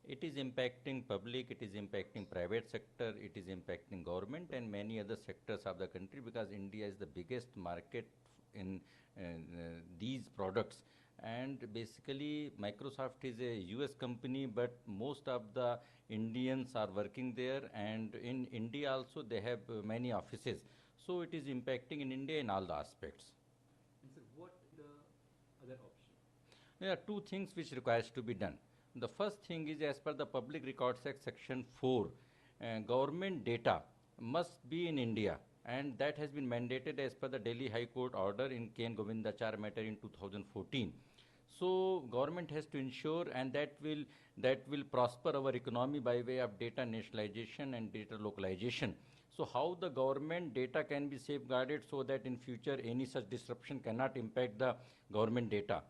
It is impacting public, it is impacting private sector, it is impacting government and many other sectors of the country, because India is the biggest market in these products. And basically Microsoft is a US company, but most of the Indians are working there, and in India also they have many offices. So it is impacting in India in all the aspects. And sir, what the other option? There are two things which requires to be done. The first thing is, as per the Public Records Act section 4, government data must be in India, and that has been mandated as per the Delhi High Court order in K. N. Govindachar matter in 2014. So government has to ensure, and that will prosper our economy by way of data nationalization and data localization. So how the government data can be safeguarded so that in future any such disruption cannot impact the government data.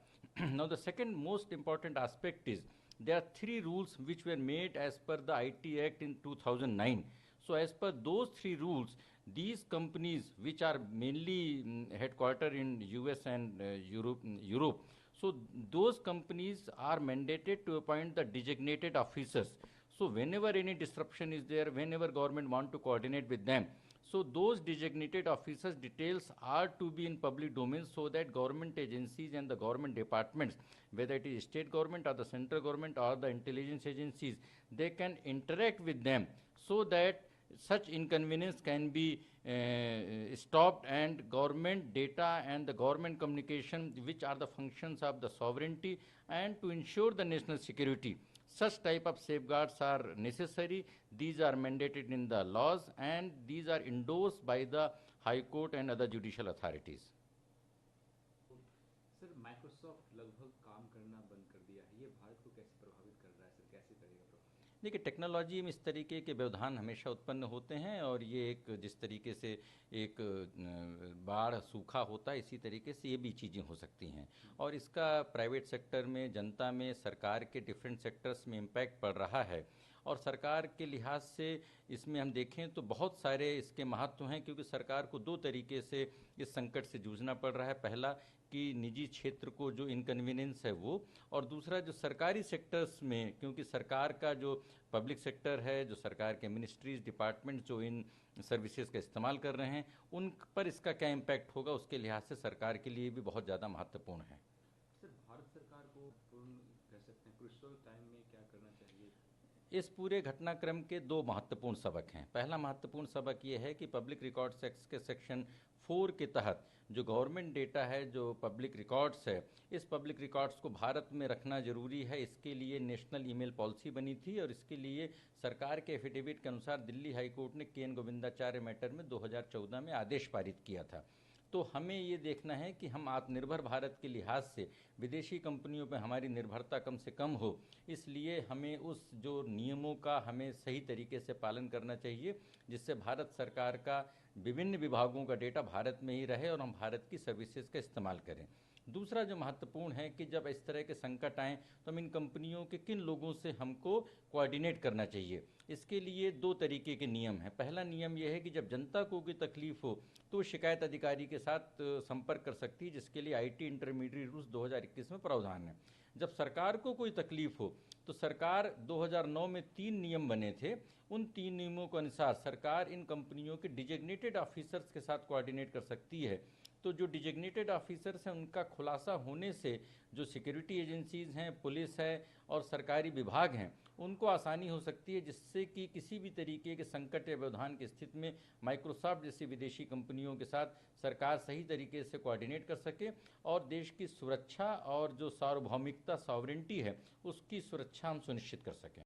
Now the second most important aspect is, there are three rules which were made as per the IT Act in 2009. So as per those three rules, these companies which are mainly headquartered in US and Europe, so those companies are mandated to appoint the designated officers. So whenever any disruption is there, whenever government want to coordinate with them, so those designated officers' details are to be in public domain, so that government agencies and the government departments, whether it is state government or the central government or the intelligence agencies, they can interact with them, so that such inconvenience can be stopped, and government data and the government communication, which are the functions of the sovereignty and to ensure the national security, such type of safeguards are necessary. These are mandated in the laws, and these are endorsed by the High Court and other judicial authorities. Sir, Microsoft लगभग काम करना बंद कर दिया है, ये भारत को कैसे प्रभावित कर रहा है सर, कैसे करेगा प्रभावित? देखिए, टेक्नोलॉजी में इस तरीके के व्यवधान हमेशा उत्पन्न होते हैं, और ये एक जिस तरीके से एक बाढ़ सूखा होता है, इसी तरीके से ये भी चीज़ें हो सकती हैं। और इसका प्राइवेट सेक्टर में, जनता में, सरकार के डिफरेंट सेक्टर्स में इम्पैक्ट पड़ रहा है। और सरकार के लिहाज से इसमें हम देखें तो बहुत सारे इसके महत्व हैं, क्योंकि सरकार को दो तरीके से इस संकट से जूझना पड़ रहा है। पहला कि निजी क्षेत्र को जो इनकन्वीनियंस है वो, और दूसरा जो सरकारी सेक्टर्स में, क्योंकि सरकार का जो पब्लिक सेक्टर है, जो सरकार के मिनिस्ट्रीज, डिपार्टमेंट जो इन सर्विसेज का इस्तेमाल कर रहे हैं, उन पर इसका क्या इम्पैक्ट होगा, उसके लिहाज से सरकार के लिए भी बहुत ज़्यादा महत्वपूर्ण है। सर, भारत सरकार को पूर्ण कह सकते हैं क्रूशियल टाइम में क्या करना चाहिए? इस पूरे घटनाक्रम के दो महत्वपूर्ण सबक हैं। पहला महत्वपूर्ण सबक ये है कि पब्लिक रिकॉर्ड्स एक्ट के सेक्शन 4 के तहत जो गवर्नमेंट डेटा है, जो पब्लिक रिकॉर्ड्स है, इस पब्लिक रिकॉर्ड्स को भारत में रखना जरूरी है। इसके लिए नेशनल ईमेल पॉलिसी बनी थी, और इसके लिए सरकार के एफिडेविट के अनुसार दिल्ली हाई कोर्ट ने के. एन. गोविंदाचार्य मैटर में 2014 में आदेश पारित किया था। तो हमें ये देखना है कि हम आत्मनिर्भर भारत के लिहाज से विदेशी कंपनियों पर हमारी निर्भरता कम से कम हो, इसलिए हमें उस जो नियमों का हमें सही तरीके से पालन करना चाहिए, जिससे भारत सरकार का विभिन्न विभागों का डेटा भारत में ही रहे और हम भारत की सर्विसेज का इस्तेमाल करें। दूसरा जो महत्वपूर्ण है कि जब इस तरह के संकट आएँ तो हम इन कंपनियों के किन लोगों से हमको कोऑर्डिनेट करना चाहिए। इसके लिए दो तरीके के नियम हैं। पहला नियम यह है कि जब जनता को कोई तकलीफ हो तो शिकायत अधिकारी के साथ संपर्क कर सकती है, जिसके लिए IT इंटरमीडिएट रूल्स 2021 में प्रावधान है। जब सरकार को कोई तकलीफ हो तो सरकार 2009 में 3 नियम बने थे, उन 3 नियमों के अनुसार सरकार इन कंपनियों के डिजिग्नेटेड ऑफिसर्स के साथ कोऑर्डिनेट कर सकती है। तो जो डिजिग्नेटेड ऑफिसर्स हैं, उनका खुलासा होने से जो सिक्योरिटी एजेंसीज़ हैं, पुलिस है और सरकारी विभाग हैं, उनको आसानी हो सकती है, जिससे कि किसी भी तरीके के संकट या व्यवधान की स्थिति में माइक्रोसॉफ्ट जैसी विदेशी कंपनियों के साथ सरकार सही तरीके से कोऑर्डिनेट कर सके और देश की सुरक्षा और जो सार्वभौमिकता, सॉवरेंटी है, उसकी सुरक्षा हम सुनिश्चित कर सकें।